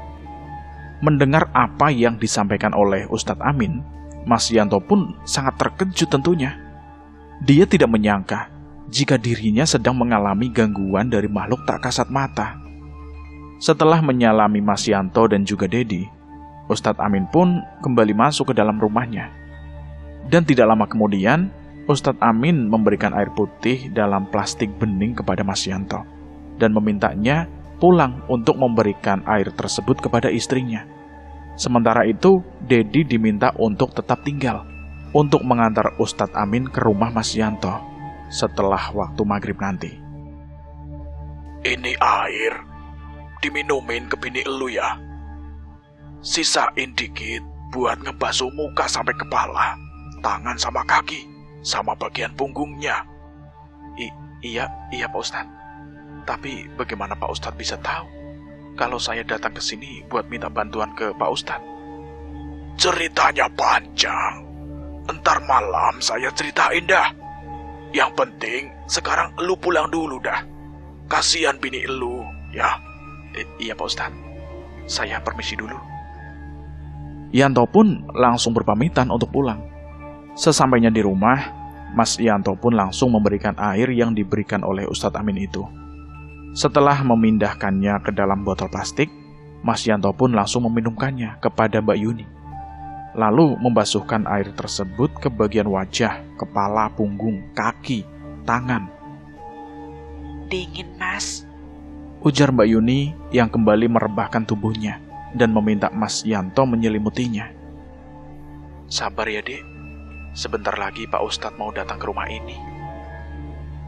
Mendengar apa yang disampaikan oleh Ustadz Amin, Mas Yanto pun sangat terkejut tentunya. Dia tidak menyangka jika dirinya sedang mengalami gangguan dari makhluk tak kasat mata. Setelah menyalami Mas Yanto dan juga Dedi, Ustadz Amin pun kembali masuk ke dalam rumahnya. Dan tidak lama kemudian, Ustadz Amin memberikan air putih dalam plastik bening kepada Mas Yanto dan memintanya pulang untuk memberikan air tersebut kepada istrinya. Sementara itu, Dedi diminta untuk tetap tinggal untuk mengantar Ustadz Amin ke rumah Mas Yanto setelah waktu maghrib nanti. Ini air, diminumin ke bini elu ya. Sisain dikit buat ngebasuh muka sampai kepala, tangan sama kaki, sama bagian punggungnya. Iya Pak Ustadz. Tapi bagaimana Pak Ustadz bisa tahu kalau saya datang ke sini buat minta bantuan ke Pak Ustadz? Ceritanya panjang. Entar malam saya ceritain dah. Yang penting sekarang elu pulang dulu dah. Kasihan bini elu ya. Iya Pak Ustadz. Saya permisi dulu. Yanto pun langsung berpamitan untuk pulang. Sesampainya di rumah, Mas Yanto pun langsung memberikan air yang diberikan oleh Ustadz Amin itu. Setelah memindahkannya ke dalam botol plastik, Mas Yanto pun langsung meminumkannya kepada Mbak Yuni. Lalu membasuhkan air tersebut ke bagian wajah, kepala, punggung, kaki, tangan. Dingin, Mas. Ujar Mbak Yuni yang kembali merebahkan tubuhnya dan meminta Mas Yanto menyelimutinya. Sabar ya, Dek. Sebentar lagi Pak Ustadz mau datang ke rumah ini.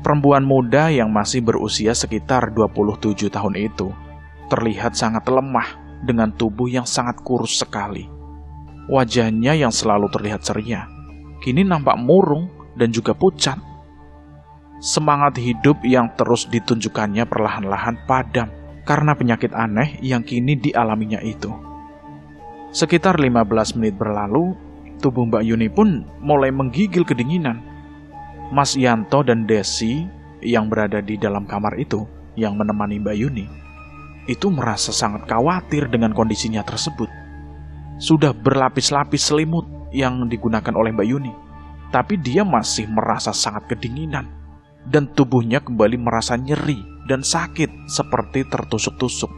Perempuan muda yang masih berusia sekitar 27 tahun itu terlihat sangat lemah dengan tubuh yang sangat kurus sekali. Wajahnya yang selalu terlihat ceria, kini nampak murung dan juga pucat. Semangat hidup yang terus ditunjukkannya perlahan-lahan padam karena penyakit aneh yang kini dialaminya itu. Sekitar 15 menit berlalu, tubuh Mbak Yuni pun mulai menggigil kedinginan. Mas Yanto dan Desi yang berada di dalam kamar itu, yang menemani Mbak Yuni, itu merasa sangat khawatir dengan kondisinya tersebut. Sudah berlapis-lapis selimut yang digunakan oleh Mbak Yuni, tapi dia masih merasa sangat kedinginan, dan tubuhnya kembali merasa nyeri dan sakit seperti tertusuk-tusuk.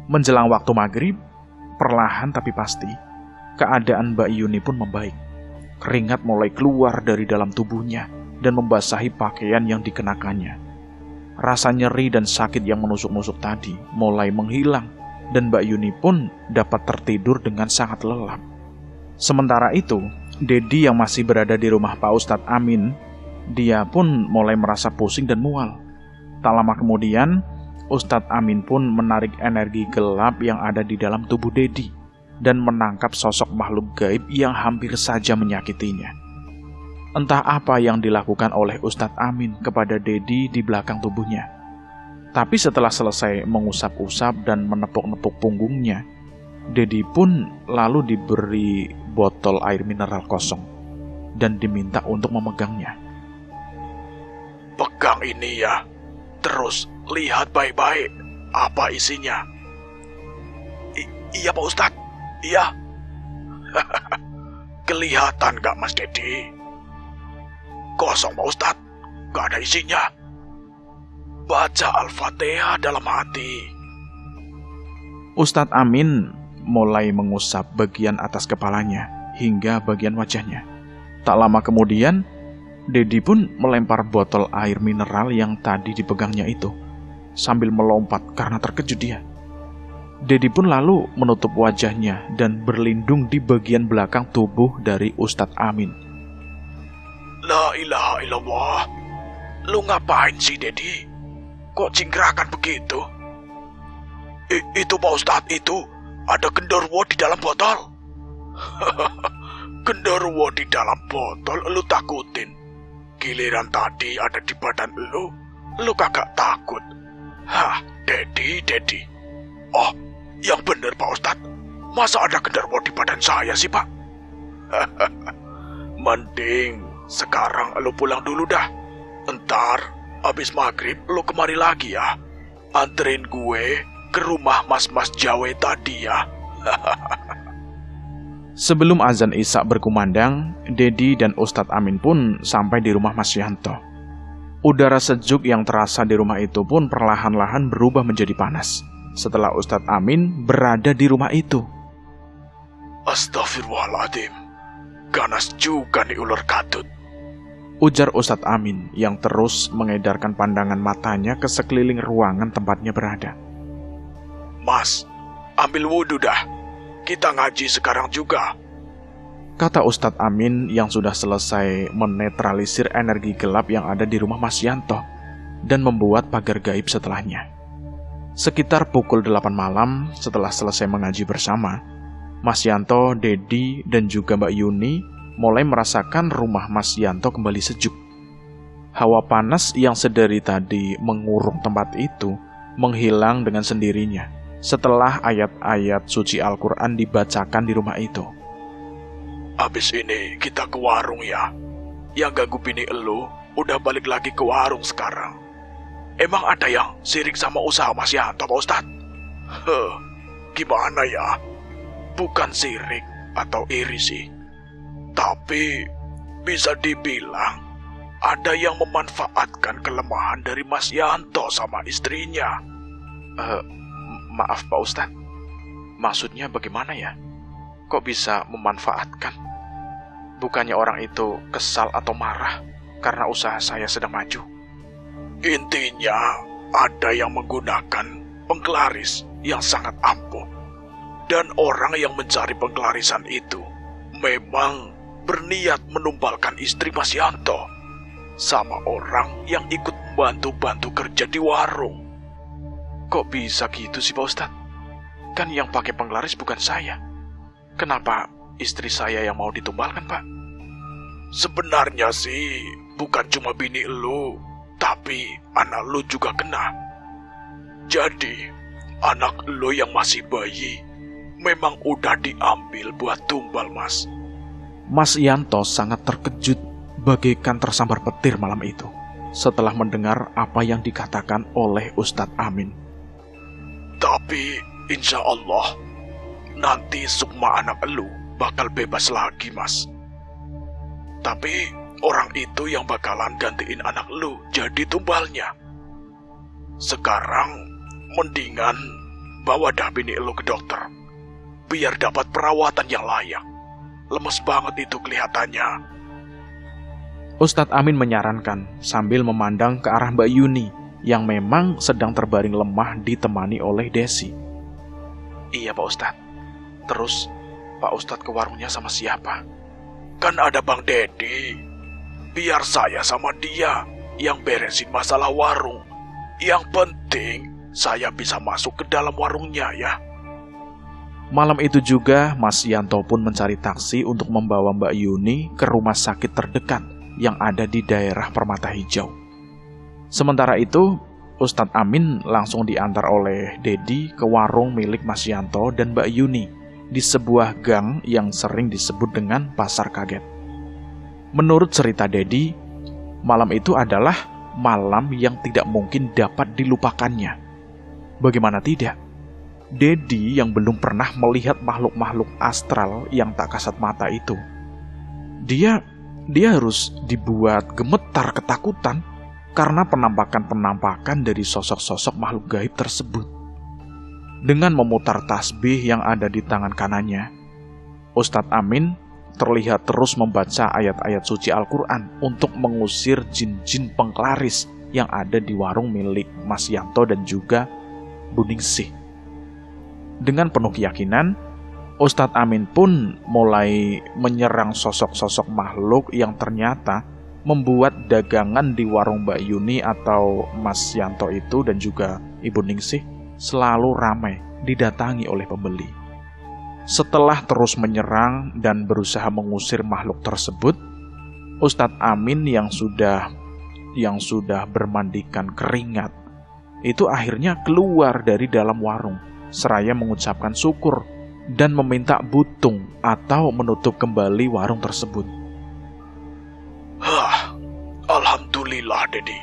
Menjelang waktu maghrib, perlahan tapi pasti, keadaan Mbak Yuni pun membaik. Keringat mulai keluar dari dalam tubuhnya dan membasahi pakaian yang dikenakannya. Rasa nyeri dan sakit yang menusuk-nusuk tadi mulai menghilang dan Mbak Yuni pun dapat tertidur dengan sangat lelap. Sementara itu, Dedi yang masih berada di rumah Pak Ustadz Amin, dia pun mulai merasa pusing dan mual. Tak lama kemudian, Ustadz Amin pun menarik energi gelap yang ada di dalam tubuh Dedi dan menangkap sosok makhluk gaib yang hampir saja menyakitinya. Entah apa yang dilakukan oleh Ustadz Amin kepada Dedi di belakang tubuhnya. Tapi setelah selesai mengusap-usap dan menepuk-nepuk punggungnya, Dedi pun lalu diberi botol air mineral kosong dan diminta untuk memegangnya. Pegang ini ya, terus lihat baik-baik apa isinya. Iya Pak Ustadz. Iya. Kelihatan gak Mas Dedi? Kosong Pak Ustadz, gak ada isinya. Baca Al-Fatihah dalam hati. Ustadz Amin mulai mengusap bagian atas kepalanya hingga bagian wajahnya. Tak lama kemudian, Dedi pun melempar botol air mineral yang tadi dipegangnya itu, sambil melompat karena terkejut dia. Dedi pun lalu menutup wajahnya dan berlindung di bagian belakang tubuh dari Ustadz Amin. La ilaha illallah. Lu ngapain sih, Dedi? Kok cingkrakan begitu? Itu Pak Ustadz, itu ada genderuwo di dalam botol. Genderuwo di dalam botol lu takutin. Giliran tadi ada di badan lu kagak takut. Hah, Dedi. Oh, yang bener Pak Ustadz, masa ada genderuwo di badan saya sih Pak? Mending sekarang lu pulang dulu dah. Entar abis maghrib lu kemari lagi ya. Anterin gue ke rumah mas-mas Jawa tadi ya. Sebelum azan Isya berkumandang, Dedi dan Ustadz Amin pun sampai di rumah Mas Yanto. Udara sejuk yang terasa di rumah itu pun perlahan-lahan berubah menjadi panas setelah Ustadz Amin berada di rumah itu. Astagfirullahaladzim, ganas juga nih ular katut, ujar Ustadz Amin yang terus mengedarkan pandangan matanya ke sekeliling ruangan tempatnya berada. Mas, ambil wudhu dah, kita ngaji sekarang juga, kata Ustadz Amin yang sudah selesai menetralisir energi gelap yang ada di rumah Mas Yanto dan membuat pagar gaib setelahnya. Sekitar pukul 8 malam setelah selesai mengaji bersama, Mas Yanto, Dedi, dan juga Mbak Yuni mulai merasakan rumah Mas Yanto kembali sejuk. Hawa panas yang sedari tadi mengurung tempat itu menghilang dengan sendirinya setelah ayat-ayat suci Al-Quran dibacakan di rumah itu. Abis ini kita ke warung ya. Yang ganggu bini elu udah balik lagi ke warung sekarang. Emang ada yang sirik sama usaha Mas Yanto Pak Ustadz? Gimana ya? Bukan sirik atau iri sih, tapi bisa dibilang ada yang memanfaatkan kelemahan dari Mas Yanto sama istrinya. Maaf Pak Ustadz, maksudnya bagaimana ya? Kok bisa memanfaatkan? Bukannya orang itu kesal atau marah karena usaha saya sedang maju? Intinya, ada yang menggunakan penglaris yang sangat ampuh. Dan orang yang mencari penglarisan itu memang berniat menumbalkan istri Mas Yanto sama orang yang ikut bantu-bantu kerja di warung. Kok bisa gitu sih Pak Ustadz? Kan yang pakai penglaris bukan saya. Kenapa istri saya yang mau ditumbalkan, Pak? Sebenarnya sih bukan cuma bini lu, tapi anak lu juga kena. Jadi, anak lu yang masih bayi memang udah diambil buat tumbal, Mas. Mas Yanto sangat terkejut bagaikan tersambar petir malam itu setelah mendengar apa yang dikatakan oleh Ustadz Amin. Tapi insya Allah nanti Sukma anak elu bakal bebas lagi, Mas. Tapi orang itu yang bakalan gantiin anak lu jadi tumbalnya. Sekarang mendingan bawa dah bini elu ke dokter biar dapat perawatan yang layak. Lemes banget itu kelihatannya. Ustadz Amin menyarankan sambil memandang ke arah Mbak Yuni yang memang sedang terbaring lemah ditemani oleh Desi. Iya Pak Ustadz. Terus Pak Ustadz ke warungnya sama siapa? Kan ada Bang Dedi. Biar saya sama dia yang beresin masalah warung. Yang penting saya bisa masuk ke dalam warungnya ya. Malam itu juga Mas Yanto pun mencari taksi untuk membawa Mbak Yuni ke rumah sakit terdekat yang ada di daerah Permata Hijau. Sementara itu, Ustadz Amin langsung diantar oleh Dedi ke warung milik Mas Yanto dan Mbak Yuni di sebuah gang yang sering disebut dengan Pasar Kaget. Menurut cerita Dedi, malam itu adalah malam yang tidak mungkin dapat dilupakannya. Bagaimana tidak? Dedi yang belum pernah melihat makhluk-makhluk astral yang tak kasat mata itu, dia harus dibuat gemetar ketakutan karena penampakan-penampakan dari sosok-sosok makhluk gaib tersebut. Dengan memutar tasbih yang ada di tangan kanannya, Ustadz Amin terlihat terus membaca ayat-ayat suci Al-Quran untuk mengusir jin-jin penglaris yang ada di warung milik Mas Yanto dan juga Bu Ningsih. Dengan penuh keyakinan, Ustadz Amin pun mulai menyerang sosok-sosok makhluk yang ternyata membuat dagangan di warung Mbak Yuni atau Mas Yanto itu dan juga Ibu Ningsih selalu ramai didatangi oleh pembeli. Setelah terus menyerang dan berusaha mengusir makhluk tersebut, Ustadz Amin yang sudah bermandikan keringat itu akhirnya keluar dari dalam warung seraya mengucapkan syukur dan meminta butung atau menutup kembali warung tersebut. Alhamdulillah Dedi.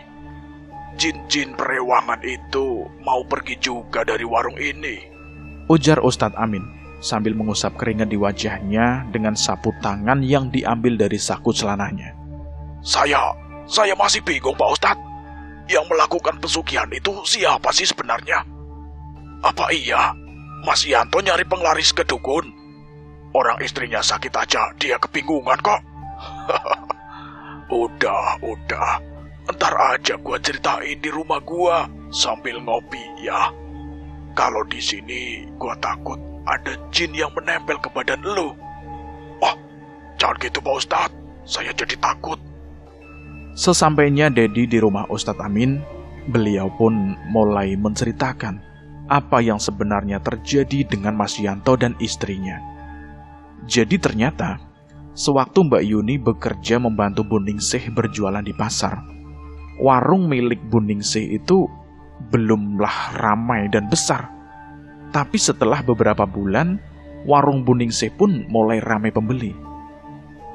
Jin-jin perewangan itu mau pergi juga dari warung ini, ujar Ustadz Amin sambil mengusap keringat di wajahnya dengan sapu tangan yang diambil dari saku celananya. Saya masih bingung Pak Ustadz. Yang melakukan pesugihan itu siapa sih sebenarnya? Apa iya Mas Yanto nyari penglaris ke dukun? Orang istrinya sakit aja dia kebingungan kok. Udah. Ntar aja gua ceritain di rumah gua sambil ngopi ya. Kalau di sini gua takut ada jin yang menempel ke badan lu. Oh, jangan gitu Pak Ustadz. Saya jadi takut. Sesampainya Dedi di rumah Ustadz Amin, beliau pun mulai menceritakan apa yang sebenarnya terjadi dengan Mas Yanto dan istrinya. Jadi ternyata, sewaktu Mbak Yuni bekerja membantu Bu Ningsih berjualan di pasar, warung milik Bu Ningsih itu belumlah ramai dan besar. Tapi setelah beberapa bulan, warung Bu Ningsih pun mulai ramai pembeli.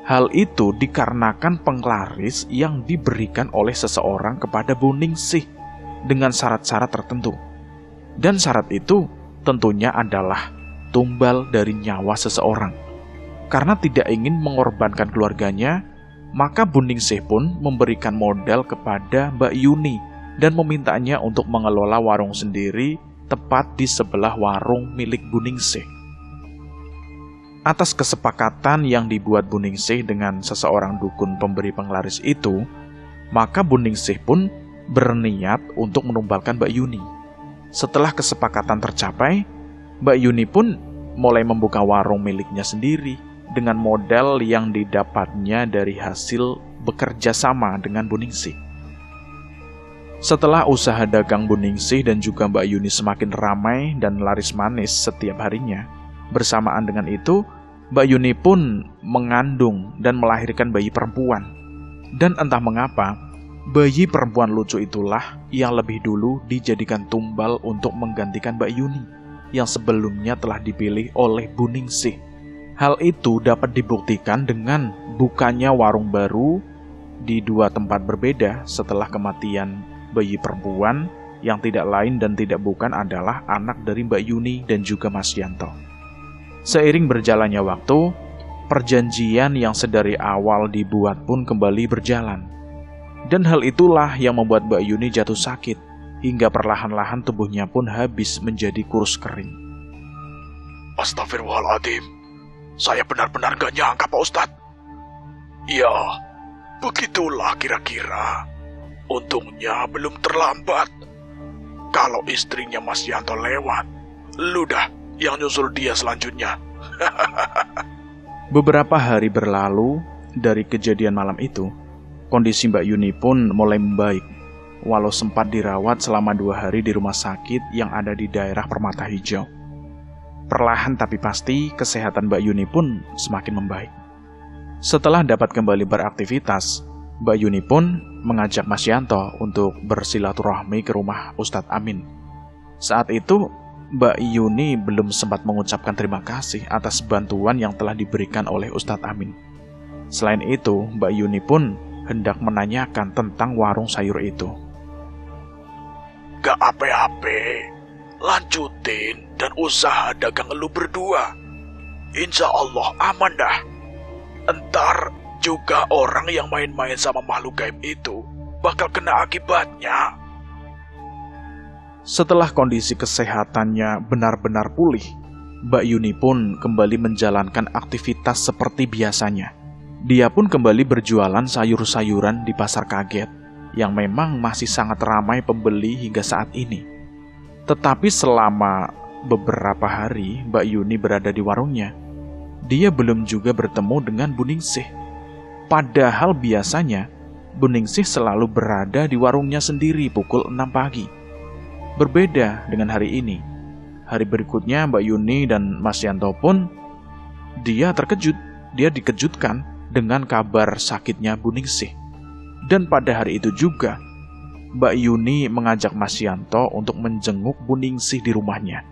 Hal itu dikarenakan penglaris yang diberikan oleh seseorang kepada Bu Ningsih dengan syarat-syarat tertentu. Dan syarat itu tentunya adalah tumbal dari nyawa seseorang. Karena tidak ingin mengorbankan keluarganya, Maka Buningsih pun memberikan modal kepada Mbak Yuni dan memintanya untuk mengelola warung sendiri tepat di sebelah warung milik Buningsih. Atas kesepakatan yang dibuat Buningsih dengan seseorang dukun pemberi penglaris itu, maka Buningsih pun berniat untuk menumbalkan Mbak Yuni. Setelah kesepakatan tercapai, Mbak Yuni pun mulai membuka warung miliknya sendiri dengan modal yang didapatnya dari hasil bekerja sama dengan Buningsih. Setelah usaha dagang Buningsih dan juga Mbak Yuni semakin ramai dan laris manis setiap harinya, bersamaan dengan itu, Mbak Yuni pun mengandung dan melahirkan bayi perempuan. Dan entah mengapa, bayi perempuan lucu itulah yang lebih dulu dijadikan tumbal untuk menggantikan Mbak Yuni yang sebelumnya telah dipilih oleh Buningsih. Hal itu dapat dibuktikan dengan bukanya warung baru di dua tempat berbeda setelah kematian bayi perempuan yang tidak lain dan tidak bukan adalah anak dari Mbak Yuni dan juga Mas Yanto. Seiring berjalannya waktu, perjanjian yang sedari awal dibuat pun kembali berjalan. Dan hal itulah yang membuat Mbak Yuni jatuh sakit, hingga perlahan-lahan tubuhnya pun habis menjadi kurus kering. Astagfirullahaladzim, saya benar-benar gak nyangka Pak Ustadz. Ya, begitulah kira-kira. Untungnya belum terlambat. Kalau istrinya Mas Yanto lewat, lu dah yang nyusul dia selanjutnya. Beberapa hari berlalu dari kejadian malam itu, kondisi Mbak Yuni pun mulai membaik, walau sempat dirawat selama 2 hari di rumah sakit yang ada di daerah Permata Hijau. Perlahan tapi pasti, kesehatan Mbak Yuni pun semakin membaik. Setelah dapat kembali beraktivitas, Mbak Yuni pun mengajak Mas Yanto untuk bersilaturahmi ke rumah Ustadz Amin. Saat itu, Mbak Yuni belum sempat mengucapkan terima kasih atas bantuan yang telah diberikan oleh Ustadz Amin. Selain itu, Mbak Yuni pun hendak menanyakan tentang warung sayur itu. Gak apa-apa, lanjutin dan usaha dagang lu berdua. Insya Allah aman dah. Entar juga orang yang main-main sama makhluk gaib itu bakal kena akibatnya. Setelah kondisi kesehatannya benar-benar pulih, Mbak Yuni pun kembali menjalankan aktivitas seperti biasanya. Dia pun kembali berjualan sayur-sayuran di Pasar Kaget, yang memang masih sangat ramai pembeli hingga saat ini. Tetapi selama beberapa hari Mbak Yuni berada di warungnya, dia belum juga bertemu dengan Buningsih. Padahal biasanya, Buningsih selalu berada di warungnya sendiri pukul 6 pagi. Berbeda dengan hari ini. Hari berikutnya Mbak Yuni dan Mas Yanto pun dia dikejutkan dengan kabar sakitnya Buningsih. Dan pada hari itu juga Mbak Yuni mengajak Mas Yanto untuk menjenguk Buningsih di rumahnya.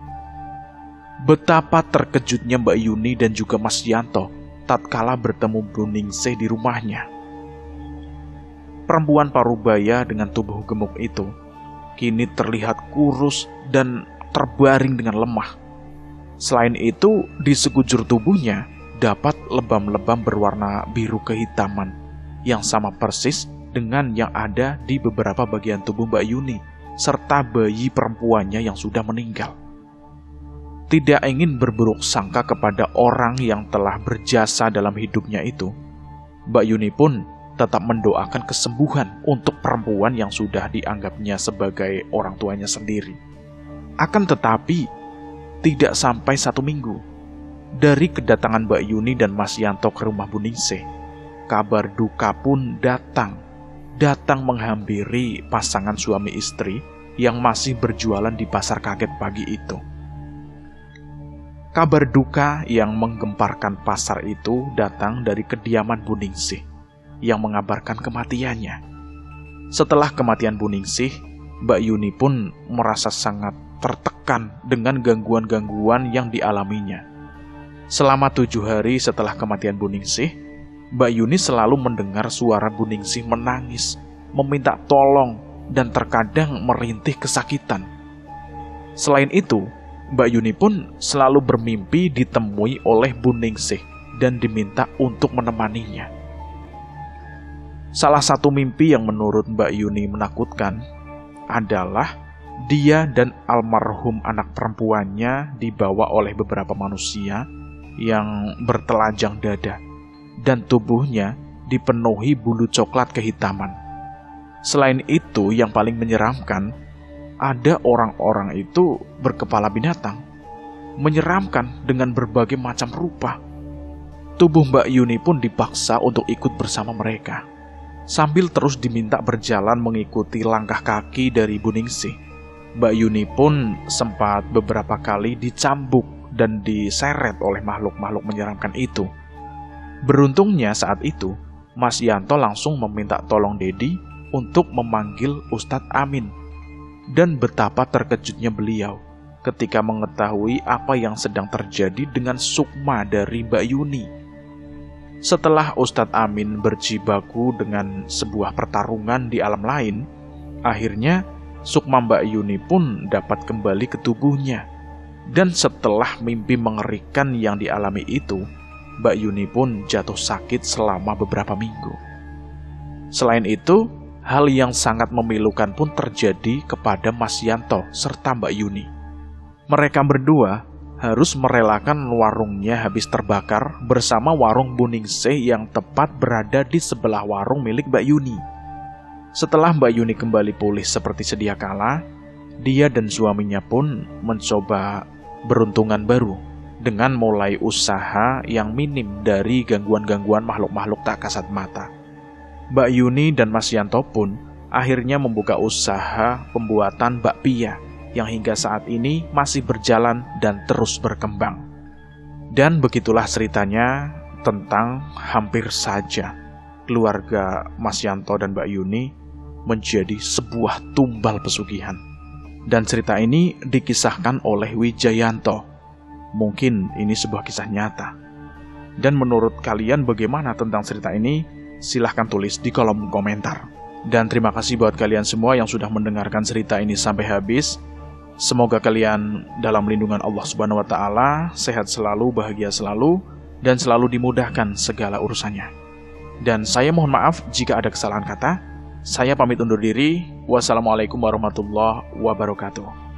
Betapa terkejutnya Mbak Yuni dan juga Mas Yanto tatkala bertemu Buningsih di rumahnya. Perempuan parubaya dengan tubuh gemuk itu kini terlihat kurus dan terbaring dengan lemah. Selain itu, di sekujur tubuhnya dapat lebam-lebam berwarna biru kehitaman yang sama persis dengan yang ada di beberapa bagian tubuh Mbak Yuni serta bayi perempuannya yang sudah meninggal. Tidak ingin berburuk sangka kepada orang yang telah berjasa dalam hidupnya itu, Mbak Yuni pun tetap mendoakan kesembuhan untuk perempuan yang sudah dianggapnya sebagai orang tuanya sendiri. Akan tetapi, tidak sampai 1 minggu dari kedatangan Mbak Yuni dan Mas Yanto ke rumah Buningsih, kabar duka pun datang menghampiri pasangan suami istri yang masih berjualan di Pasar Kaget pagi itu. Kabar duka yang menggemparkan pasar itu datang dari kediaman Buningsih yang mengabarkan kematiannya. Setelah kematian Buningsih, Mbak Yuni pun merasa sangat tertekan dengan gangguan-gangguan yang dialaminya. Selama 7 hari setelah kematian Buningsih, Mbak Yuni selalu mendengar suara Buningsih menangis, meminta tolong, dan terkadang merintih kesakitan. Selain itu, Mbak Yuni pun selalu bermimpi ditemui oleh Buningsih dan diminta untuk menemaninya. Salah satu mimpi yang menurut Mbak Yuni menakutkan adalah dia dan almarhum anak perempuannya dibawa oleh beberapa manusia yang bertelanjang dada dan tubuhnya dipenuhi bulu coklat kehitaman. Selain itu, yang paling menyeramkan, ada orang-orang itu berkepala binatang, menyeramkan dengan berbagai macam rupa. Tubuh Mbak Yuni pun dipaksa untuk ikut bersama mereka, sambil terus diminta berjalan mengikuti langkah kaki dari Bu Ningsih. Mbak Yuni pun sempat beberapa kali dicambuk dan diseret oleh makhluk-makhluk menyeramkan itu. Beruntungnya saat itu, Mas Yanto langsung meminta tolong Dedi untuk memanggil Ustadz Amin. Dan betapa terkejutnya beliau ketika mengetahui apa yang sedang terjadi dengan sukma dari Mbak Yuni. Setelah Ustadz Amin berjibaku dengan sebuah pertarungan di alam lain, akhirnya sukma Mbak Yuni pun dapat kembali ke tubuhnya. Dan setelah mimpi mengerikan yang dialami itu, Mbak Yuni pun jatuh sakit selama beberapa minggu. Selain itu, hal yang sangat memilukan pun terjadi kepada Mas Yanto serta Mbak Yuni. Mereka berdua harus merelakan warungnya habis terbakar bersama warung Bu Ningsih yang tepat berada di sebelah warung milik Mbak Yuni. Setelah Mbak Yuni kembali pulih seperti sedia kala, dia dan suaminya pun mencoba beruntungan baru dengan mulai usaha yang minim dari gangguan-gangguan makhluk-makhluk tak kasat mata. Mbak Yuni dan Mas Yanto pun akhirnya membuka usaha pembuatan bakpia yang hingga saat ini masih berjalan dan terus berkembang. Dan begitulah ceritanya tentang hampir saja keluarga Mas Yanto dan Mbak Yuni menjadi sebuah tumbal pesugihan. Dan cerita ini dikisahkan oleh Wijayanto. Mungkin ini sebuah kisah nyata. Dan menurut kalian bagaimana tentang cerita ini? Silahkan tulis di kolom komentar. Dan terima kasih buat kalian semua yang sudah mendengarkan cerita ini sampai habis. Semoga kalian dalam lindungan Allah Subhanahu wa Ta'ala, sehat selalu, bahagia selalu, dan selalu dimudahkan segala urusannya. Dan saya mohon maaf jika ada kesalahan kata. Saya pamit undur diri. Wassalamualaikum warahmatullahi wabarakatuh.